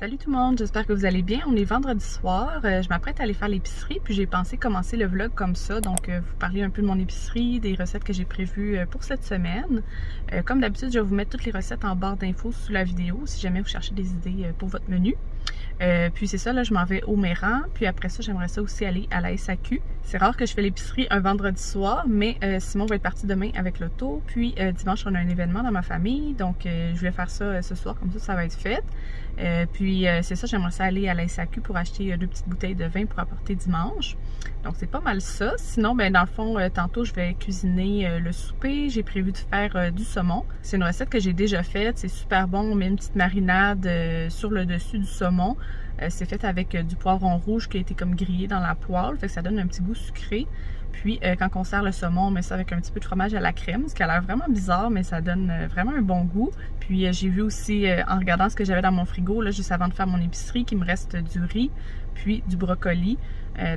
Salut tout le monde, j'espère que vous allez bien. On est vendredi soir, je m'apprête à aller faire l'épicerie, puis j'ai pensé commencer le vlog comme ça, donc vous parler un peu de mon épicerie, des recettes que j'ai prévues pour cette semaine. Comme d'habitude, je vais vous mettre toutes les recettes en barre d'infos sous la vidéo, si jamais vous cherchez des idées pour votre menu. Puis c'est ça, là je m'en vais au Méran, puis après ça j'aimerais ça aussi aller à la SAQ. C'est rare que je fais l'épicerie un vendredi soir, mais Simon va être parti demain avec l'auto, puis dimanche on a un événement dans ma famille, donc je vais faire ça ce soir, comme ça va être fait. Puis c'est ça, j'aimerais ça aller à la SAQ pour acheter 2 petites bouteilles de vin pour apporter dimanche. Donc c'est pas mal ça. Sinon, ben dans le fond, tantôt je vais cuisiner le souper. J'ai prévu de faire du saumon. C'est une recette que j'ai déjà faite. C'est super bon. On met une petite marinade sur le dessus du saumon. C'est fait avec du poivron rouge qui a été comme grillé dans la poêle. Fait que ça donne un petit goût sucré. Puis quand on sert le saumon, on met ça avec un petit peu de fromage à la crème, ce qui a l'air vraiment bizarre, mais ça donne vraiment un bon goût. Puis j'ai vu aussi, en regardant ce que j'avais dans mon frigo, là, juste avant de faire mon épicerie, qu'il me reste du riz, puis du brocoli.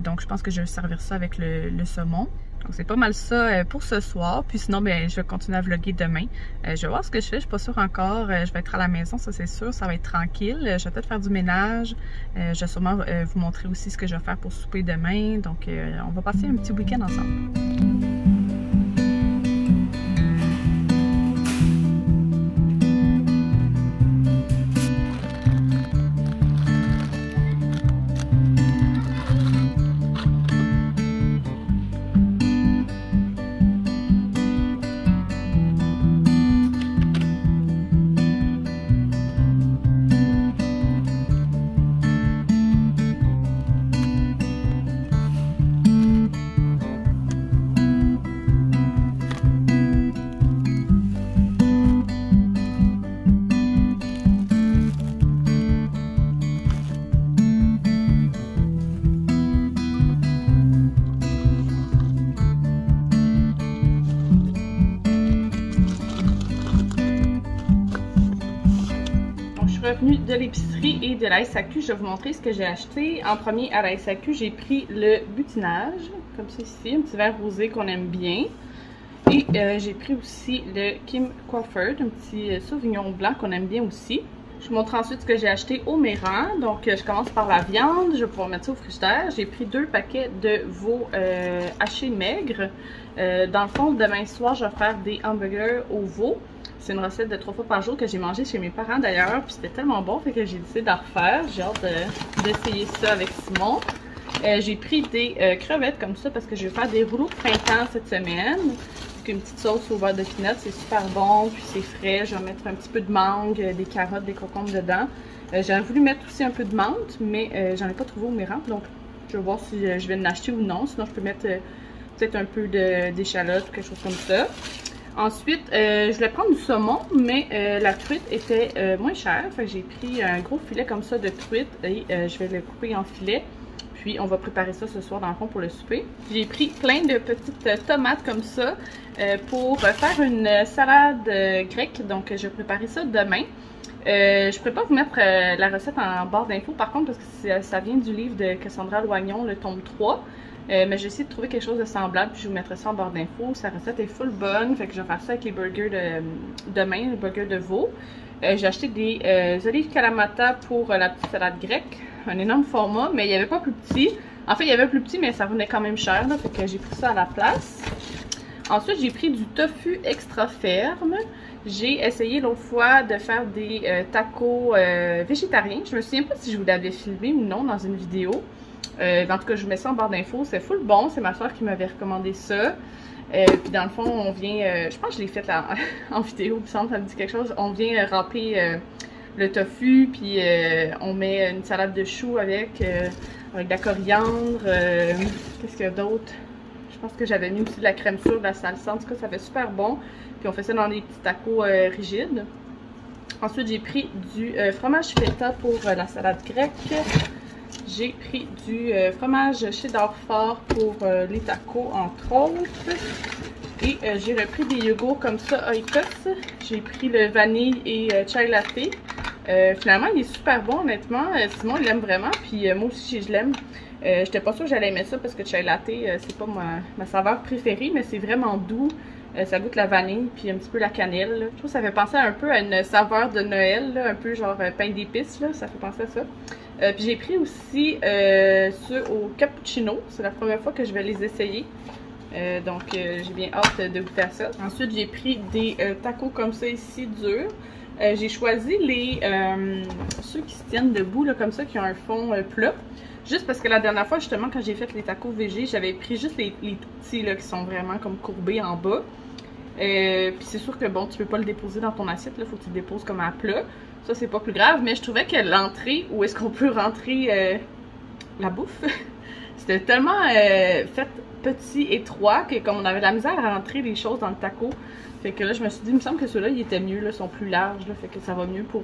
Donc je pense que je vais servir ça avec le saumon. Donc c'est pas mal ça pour ce soir. Puis sinon, ben, je vais continuer à vlogger demain. Je vais voir ce que je fais, je suis pas sûre encore. Je vais être à la maison, ça c'est sûr, ça va être tranquille. Je vais peut-être faire du ménage. Je vais sûrement vous montrer aussi ce que je vais faire pour souper demain. Donc on va passer un petit week-end ensemble. Revenu de l'épicerie et de la SAQ, je vais vous montrer ce que j'ai acheté. En premier, à la SAQ, j'ai pris le butinage, comme ça ici, un petit verre rosé qu'on aime bien. Et j'ai pris aussi le Kim Crawford, un petit sauvignon blanc qu'on aime bien aussi. Je vous montre ensuite ce que j'ai acheté au Méran. Donc, je commence par la viande. Je vais pouvoir mettre ça au frigidaire. J'ai pris 2 paquets de veau haché maigre. Dans le fond, demain soir, je vais faire des hamburgers au veau. C'est une recette de 3 fois par jour que j'ai mangé chez mes parents d'ailleurs. Puis c'était tellement bon, fait que j'ai décidé d'en refaire. J'ai hâte d'essayer ça avec Simon. J'ai pris des crevettes comme ça parce que je vais faire des rouleaux de printemps cette semaine. Avec une petite sauce au beurre de pinot, c'est super bon, puis c'est frais. Je vais mettre un petit peu de mangue, des carottes, des concombres dedans. J'aurais voulu mettre aussi un peu de menthe, mais j'en ai pas trouvé au Méran, donc je vais voir si je vais en acheter ou non. Sinon, je peux mettre peut-être un peu d'échalote ou quelque chose comme ça. Ensuite, je voulais prendre du saumon, mais la truite était moins chère. Fait que j'ai pris un gros filet comme ça de truite et je vais le couper en filets. Puis on va préparer ça ce soir dans le fond pour le souper. J'ai pris plein de petites tomates comme ça pour faire une salade grecque. Donc je vais préparer ça demain. Je ne pourrais pas vous mettre la recette en barre d'infos par contre parce que ça vient du livre de Cassandra Loignon, le tome 3. Mais j'ai essayé de trouver quelque chose de semblable puis je vous mettrai ça en barre d'infos. Sa recette est full bonne, fait que je vais faire ça avec les burgers de demain, les burgers de veau. J'ai acheté des olives Kalamata pour la petite salade grecque, un énorme format, mais il n'y avait pas plus petit. En fait, il y avait plus petit, mais ça venait quand même cher, là, fait que j'ai pris ça à la place. Ensuite, j'ai pris du tofu extra ferme. J'ai essayé l'autre fois de faire des tacos végétariens. Je me souviens pas si je vous l'avais filmé ou non dans une vidéo. En tout cas, je vous mets ça en barre d'infos. C'est full bon. C'est ma soeur qui m'avait recommandé ça. Puis dans le fond, on vient... je pense que je l'ai fait en vidéo. Il me semble que ça me dit quelque chose. On vient râper le tofu. Puis on met une salade de choux avec de la coriandre. Qu'est-ce qu'il y a d'autre? Je pense que j'avais mis aussi de la crème sûre, de la salsa. En tout cas, ça fait super bon. Puis on fait ça dans des petits tacos rigides. Ensuite, j'ai pris du fromage feta pour la salade grecque. j'ai pris du fromage cheddar fort pour les tacos, entre autres. Et j'ai repris des yogourts comme ça, Oikos. J'ai pris le vanille et chai latte. Finalement, il est super bon, honnêtement. Simon, il l'aime vraiment, puis moi aussi, je l'aime. J'étais pas sûre que j'allais aimer ça parce que chai latte, c'est pas ma saveur préférée, mais c'est vraiment doux. Ça goûte la vanille, puis un petit peu la cannelle. Là. Je trouve que ça fait penser un peu à une saveur de Noël, là, un peu genre pain d'épices, là, ça fait penser à ça. Puis j'ai pris aussi ceux au cappuccino. C'est la première fois que je vais les essayer. Donc j'ai bien hâte de goûter à ça. Ensuite, j'ai pris des tacos comme ça ici, durs. J'ai choisi ceux qui se tiennent debout, là, comme ça, qui ont un fond plat. Juste parce que la dernière fois, justement, quand j'ai fait les tacos végé, j'avais pris juste les tout petits, là, qui sont vraiment comme courbés en bas. Puis c'est sûr que, bon, tu peux pas le déposer dans ton assiette, là, faut que tu le déposes comme à plat. Ça, c'est pas plus grave, mais je trouvais que l'entrée, où est-ce qu'on peut rentrer la bouffe, c'était tellement fait petit, étroit, que comme on avait de la misère à rentrer les choses dans le taco, fait que là, je me suis dit, il me semble que ceux-là, ils étaient mieux, là, sont plus larges, là, fait que ça va mieux pour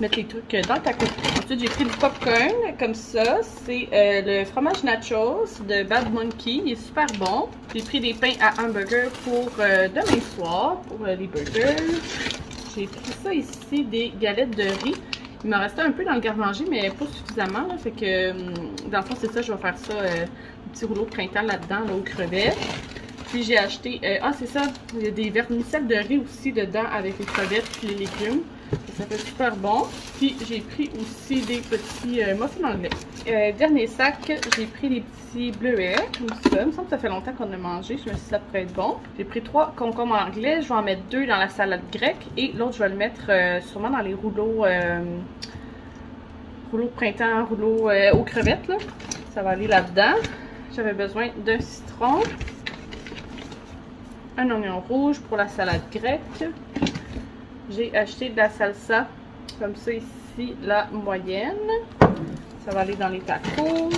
mettre les trucs dans le taco. Ensuite, j'ai pris du popcorn, comme ça. C'est le fromage nachos de Bad Monkey. Il est super bon. J'ai pris des pains à hamburger pour demain soir, pour les burgers. J'ai pris ça ici, des galettes de riz. Il m'en restait un peu dans le garde-manger, mais pas suffisamment. Là, fait que, dans le fond, c'est ça, je vais faire ça, un petit rouleau de printemps là-dedans, là, aux crevettes. Puis j'ai acheté, c'est ça, il y a des vermicelles de riz aussi dedans avec les crevettes et les légumes. Ça fait super bon. Puis j'ai pris aussi des petits muffins anglais. Dernier sac, j'ai pris des petits bleuets comme ça. Il me semble que ça fait longtemps qu'on a mangé. Je me suis dit que ça pourrait être bon. J'ai pris 3 concombres anglais. Je vais en mettre 2 dans la salade grecque. Et l'autre, je vais le mettre sûrement dans les rouleaux de printemps, rouleaux aux crevettes. Là. Ça va aller là-dedans. J'avais besoin d'un citron. Un oignon rouge pour la salade grecque. J'ai acheté de la salsa, comme ça ici, la moyenne. Ça va aller dans les tacos.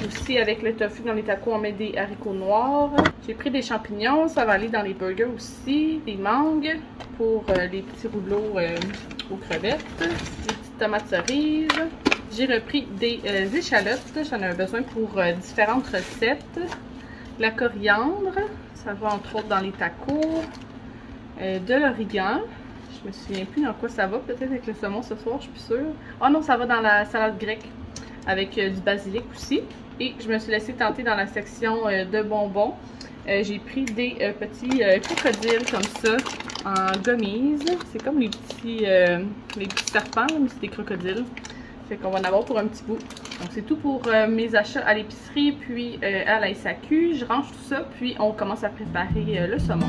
Aussi, avec le tofu dans les tacos, on met des haricots noirs. J'ai pris des champignons, ça va aller dans les burgers aussi. Des mangues pour les petits rouleaux aux crevettes. Des petites tomates cerises. J'ai repris des échalotes. J'en avais besoin pour différentes recettes. La coriandre, ça va entre autres dans les tacos. De l'origan. Je me souviens plus dans quoi ça va. Peut-être avec le saumon ce soir, je suis plus sûre. Oh non, ça va dans la salade grecque. Avec du basilic aussi. Et je me suis laissée tenter dans la section de bonbons. J'ai pris des petits crocodiles comme ça en gummies. C'est comme les petits serpents, mais c'est des crocodiles. Fait qu'on va en avoir pour un petit bout. Donc c'est tout pour mes achats à l'épicerie puis à la SAQ. Je range tout ça puis on commence à préparer le saumon.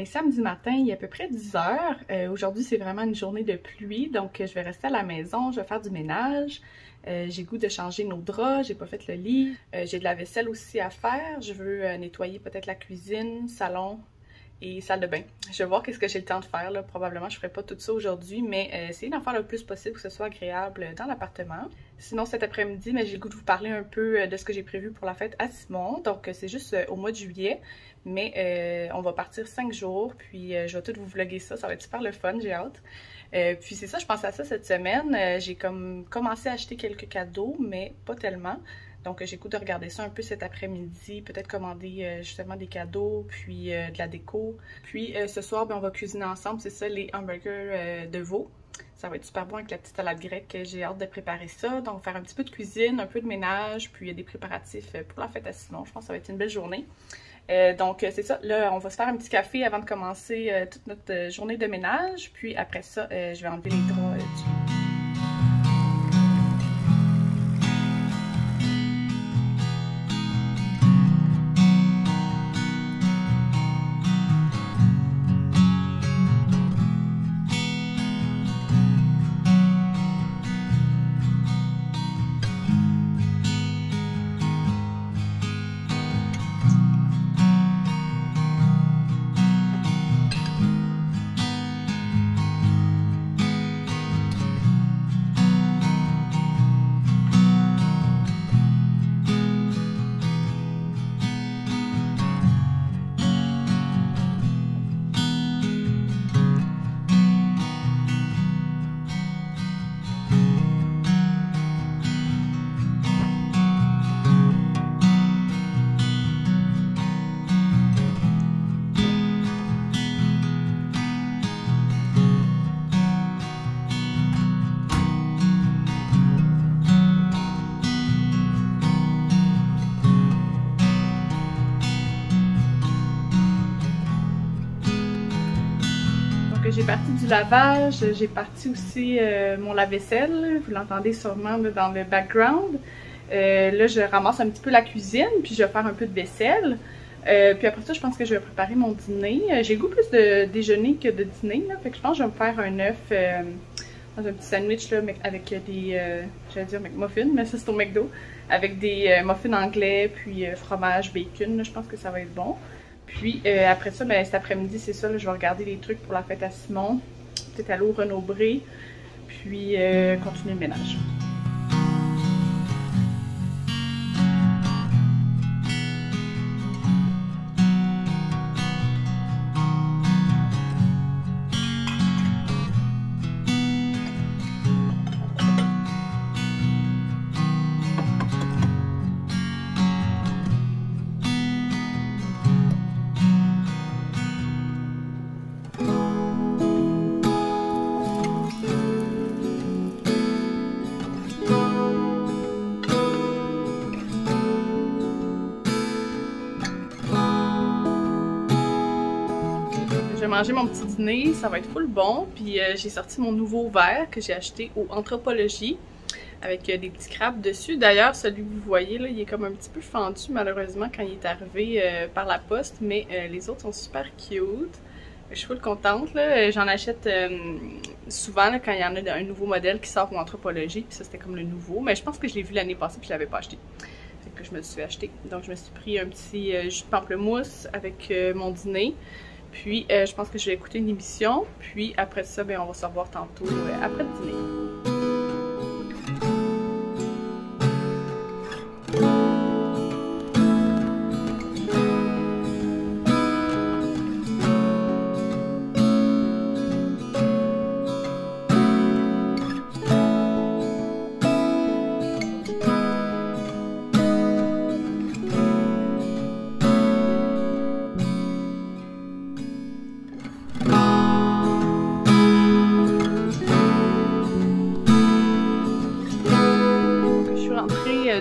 est samedi matin, il est à peu près 10 heures. Aujourd'hui, c'est vraiment une journée de pluie, donc je vais rester à la maison, je vais faire du ménage. J'ai goût de changer nos draps, j'ai pas fait le lit. J'ai de la vaisselle aussi à faire. Je veux nettoyer peut-être la cuisine, salon et salle de bain. Je vais voir qu'est-ce que j'ai le temps de faire, là. Probablement, je ferai pas tout ça aujourd'hui, mais essayer d'en faire le plus possible que ce soit agréable dans l'appartement. Sinon, cet après-midi, j'ai le goût de vous parler un peu de ce que j'ai prévu pour la fête à Simon. Donc, c'est juste au mois de juillet, mais on va partir 5 jours, puis je vais tout vous vlogger ça. Ça va être super le fun, j'ai hâte. Puis c'est ça, je pense à ça cette semaine. J'ai comme commencé à acheter quelques cadeaux, mais pas tellement. Donc j'ai goût de regarder ça un peu cet après-midi, peut-être commander justement des cadeaux, puis de la déco. Puis ce soir, on va cuisiner ensemble, c'est ça, les hamburgers de veau. Ça va être super bon avec la petite salade grecque, j'ai hâte de préparer ça. Donc faire un petit peu de cuisine, un peu de ménage, puis il y a des préparatifs pour la fête à Simon. Je pense que ça va être une belle journée. Donc c'est ça, là on va se faire un petit café avant de commencer toute notre journée de ménage. Puis après ça, je vais enlever les draps du lit. J'ai parti du lavage, j'ai parti aussi mon lave-vaisselle, vous l'entendez sûrement là, dans le background. Là, je ramasse un petit peu la cuisine, puis je vais faire un peu de vaisselle. Puis après ça, je pense que je vais préparer mon dîner. J'ai le goût plus de déjeuner que de dîner, là, fait que je pense que je vais me faire un œuf dans un petit sandwich là, avec des, j'allais dire McMuffins, mais ça c'est au McDo, avec des muffins anglais, puis fromage, bacon, là, je pense que ça va être bon. Puis après ça, cet après-midi, c'est ça, là, je vais regarder les trucs pour la fête à Simon, peut-être aller au Renaud-Bré, puis continuer le ménage. Je vais manger mon petit dîner, ça va être full bon. Puis j'ai sorti mon nouveau verre que j'ai acheté au Anthropologie avec des petits crabes dessus. D'ailleurs, celui que vous voyez là, il est comme un petit peu fendu malheureusement quand il est arrivé par la poste, mais les autres sont super cute. Je suis full contente. J'en achète souvent là, quand il y en a un nouveau modèle qui sort au Anthropologie, puis ça c'était comme le nouveau, mais je pense que je l'ai vu l'année passée puis je l'avais pas acheté. C'est que je me le suis acheté. Donc je me suis pris un petit jus de pamplemousse avec mon dîner. Puis je pense que je vais écouter une émission. Puis après ça, on va se revoir tantôt après le dîner.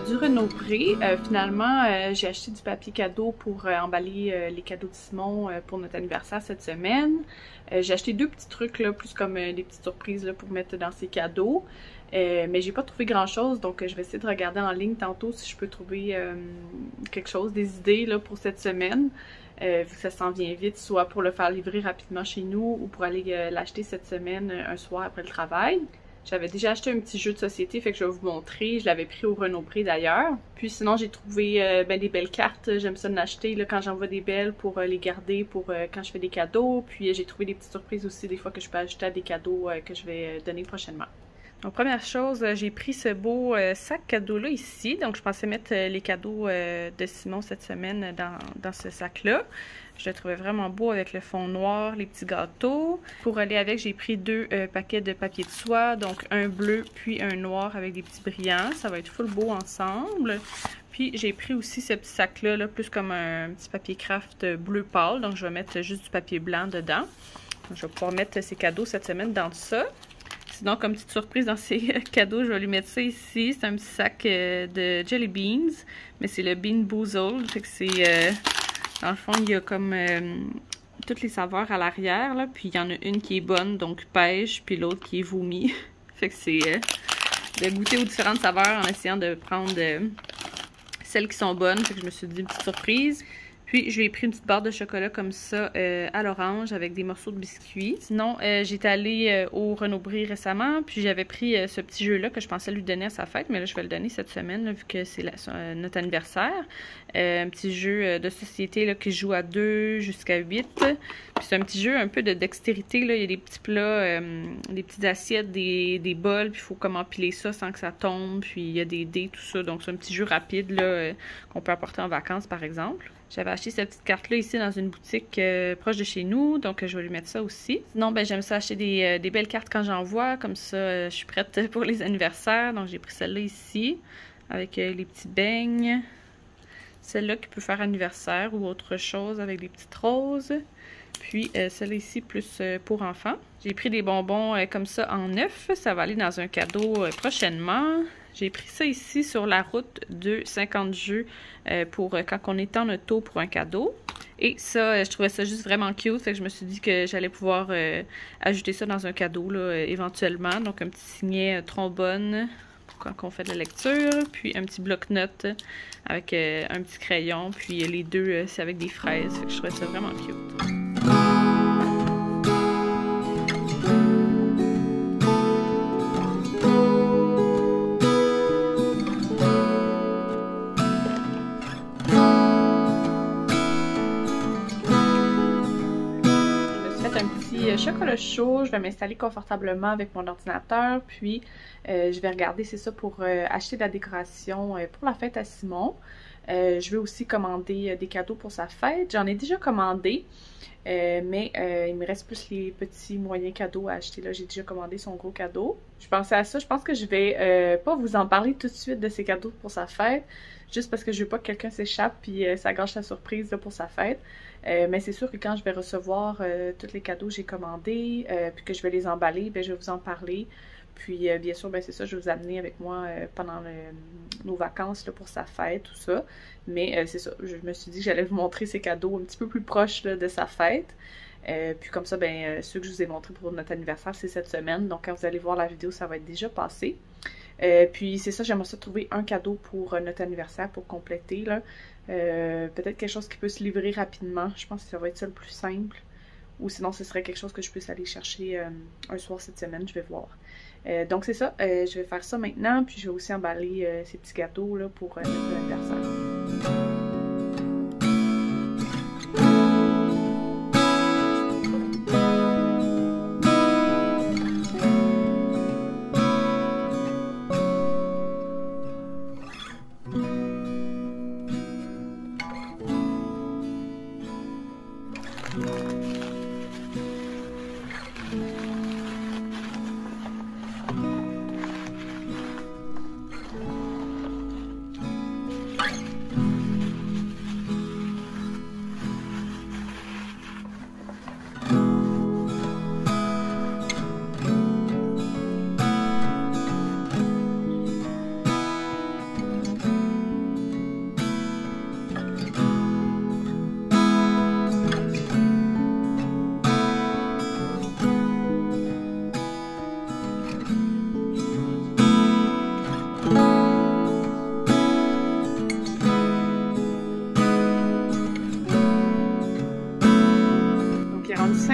Du Renaud-Bré. Finalement, j'ai acheté du papier cadeau pour emballer les cadeaux de Simon pour notre anniversaire cette semaine. J'ai acheté deux petits trucs, là, plus comme des petites surprises là, pour mettre dans ses cadeaux. Mais j'ai pas trouvé grand chose, donc je vais essayer de regarder en ligne tantôt si je peux trouver quelque chose, des idées là, pour cette semaine. vu que ça s'en vient vite, soit pour le faire livrer rapidement chez nous ou pour aller l'acheter cette semaine un soir après le travail. J'avais déjà acheté un petit jeu de société, fait que je vais vous montrer. Je l'avais pris au Renaud-Bré d'ailleurs. Puis sinon, j'ai trouvé des belles cartes. J'aime ça d'en acheter là, quand j'en vois des belles pour les garder pour quand je fais des cadeaux. Puis j'ai trouvé des petites surprises aussi des fois que je peux ajouter à des cadeaux que je vais donner prochainement. Donc première chose, j'ai pris ce beau sac cadeau-là ici. Donc je pensais mettre les cadeaux de Simon cette semaine dans ce sac-là. Je le trouvais vraiment beau avec le fond noir, les petits gâteaux. Pour aller avec, j'ai pris 2 paquets de papier de soie, donc un bleu puis un noir avec des petits brillants. Ça va être full beau ensemble. Puis j'ai pris aussi ce petit sac-là, là, plus comme un petit papier craft bleu pâle. Donc je vais mettre juste du papier blanc dedans. Donc, je vais pouvoir mettre ces cadeaux cette semaine dans ça. Sinon, comme petite surprise dans ces cadeaux, je vais lui mettre ça ici. C'est un petit sac de Jelly Beans, mais c'est le Bean Boozled. Fait que c'est... dans le fond, il y a comme toutes les saveurs à l'arrière, là. Puis il y en a une qui est bonne, donc pêche, puis l'autre qui est vomi. Fait que c'est de goûter aux différentes saveurs en essayant de prendre celles qui sont bonnes. Fait que je me suis dit une petite surprise. Puis, je lui ai pris une petite barre de chocolat comme ça à l'orange avec des morceaux de biscuits. Sinon, j'étais allée au Renaud-Bré récemment, puis j'avais pris ce petit jeu-là que je pensais lui donner à sa fête, mais là, je vais le donner cette semaine, là, vu que c'est notre anniversaire. Un petit jeu de société là, qui joue à 2 jusqu'à 8. Puis c'est un petit jeu un peu de dextérité, là. Il y a des petits plats, des petites assiettes, des bols, puis il faut comme empiler ça sans que ça tombe, puis il y a des dés, tout ça. Donc, c'est un petit jeu rapide là qu'on peut apporter en vacances, par exemple. J'avais acheté cette petite carte-là ici dans une boutique proche de chez nous, donc je vais lui mettre ça aussi. Sinon, ben j'aime ça acheter des belles cartes quand j'en vois, comme ça je suis prête pour les anniversaires. Donc j'ai pris celle-là ici, avec les petits beignes. Celle-là qui peut faire anniversaire ou autre chose avec des petites roses. Puis celle-là ici, plus pour enfants. J'ai pris des bonbons comme ça en neuf, ça va aller dans un cadeau prochainement. J'ai pris ça ici sur la route de 50 jeux pour quand on est en auto pour un cadeau. Et ça, je trouvais ça juste vraiment cute. Fait que je me suis dit que j'allais pouvoir ajouter ça dans un cadeau là, éventuellement. Donc un petit signet trombone pour quand on fait de la lecture. Puis un petit bloc-notes avec un petit crayon. Puis les deux, c'est avec des fraises. Fait que je trouvais ça vraiment cute. Chocolat chaud, je vais m'installer confortablement avec mon ordinateur, puis je vais regarder, c'est ça, pour acheter de la décoration pour la fête à Simon. Je vais aussi commander des cadeaux pour sa fête. J'en ai déjà commandé, mais il me reste plus les petits moyens cadeaux à acheter. Là, j'ai déjà commandé son gros cadeau. Je pensais à ça, je pense que je vais pas vous en parler tout de suite de ses cadeaux pour sa fête, juste parce que je veux pas que quelqu'un s'échappe puis ça gâche la surprise là, pour sa fête. Mais c'est sûr que quand je vais recevoir tous les cadeaux que j'ai commandés, puis que je vais les emballer, ben, je vais vous en parler. Puis bien sûr, ben, c'est ça, je vais vous amener avec moi pendant nos vacances là, pour sa fête, tout ça. Mais c'est ça, je me suis dit que j'allais vous montrer ces cadeaux un petit peu plus proches là, de sa fête. Puis comme ça, ben ceux que je vous ai montrés pour notre anniversaire, c'est cette semaine. Donc quand vous allez voir la vidéo, ça va être déjà passé. Puis c'est ça, j'aimerais ça trouver un cadeau pour notre anniversaire pour compléter là. Peut-être quelque chose qui peut se livrer rapidement. Je pense que ça va être ça le plus simple. Ou sinon, ce serait quelque chose que je puisse aller chercher un soir cette semaine. Je vais voir. Donc c'est ça. Je vais faire ça maintenant. Puis je vais aussi emballer ces petits gâteaux là, pour notre anniversaire.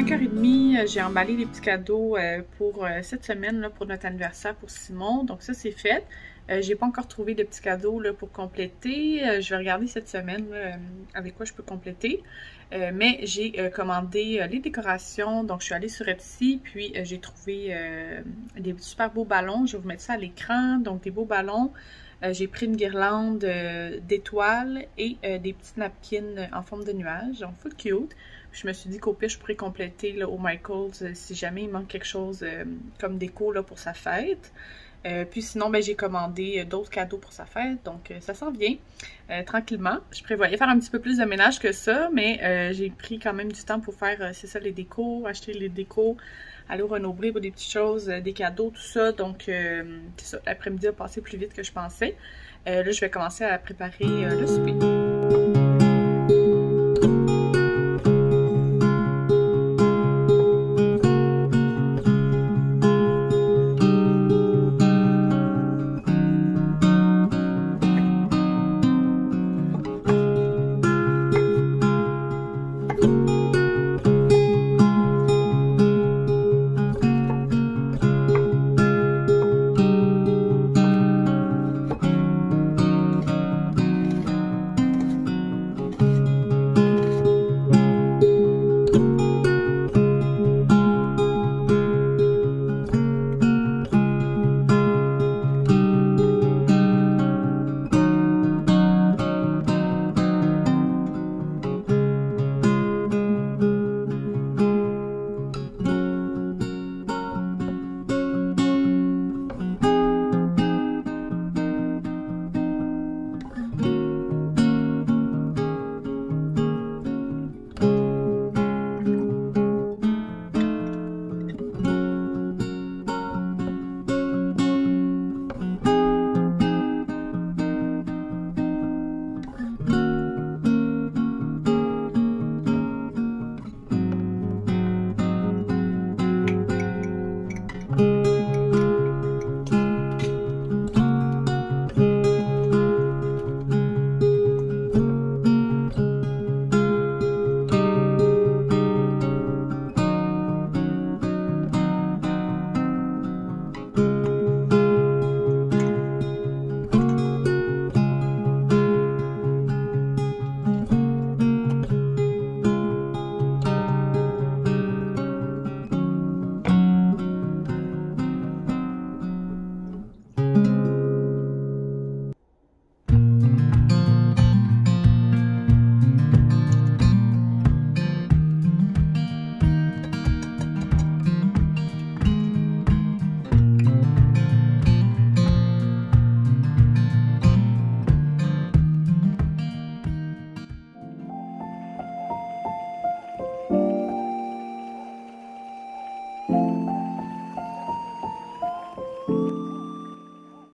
5h30, j'ai emballé les petits cadeaux pour cette semaine, là, pour notre anniversaire pour Simon. Donc ça, c'est fait. J'ai pas encore trouvé de petits cadeaux là, pour compléter. Je vais regarder cette semaine là, avec quoi je peux compléter. Mais j'ai commandé les décorations. Donc je suis allée sur Etsy, puis j'ai trouvé des super beaux ballons. Je vais vous mettre ça à l'écran. Donc des beaux ballons. J'ai pris une guirlande d'étoiles et des petites napkins en forme de nuage. Donc full cute. Puis je me suis dit qu'au pire, je pourrais compléter là, au Michaels si jamais il manque quelque chose comme déco là, pour sa fête. Puis sinon, ben, j'ai commandé d'autres cadeaux pour sa fête, donc ça s'en vient tranquillement. Je prévoyais faire un petit peu plus de ménage que ça, mais j'ai pris quand même du temps pour faire, c'est ça, les décos, acheter les décos, aller au Renaud-Bré pour des petites choses, des cadeaux, tout ça. Donc, c'est ça, l'après-midi a passé plus vite que je pensais. Là, je vais commencer à préparer le souper.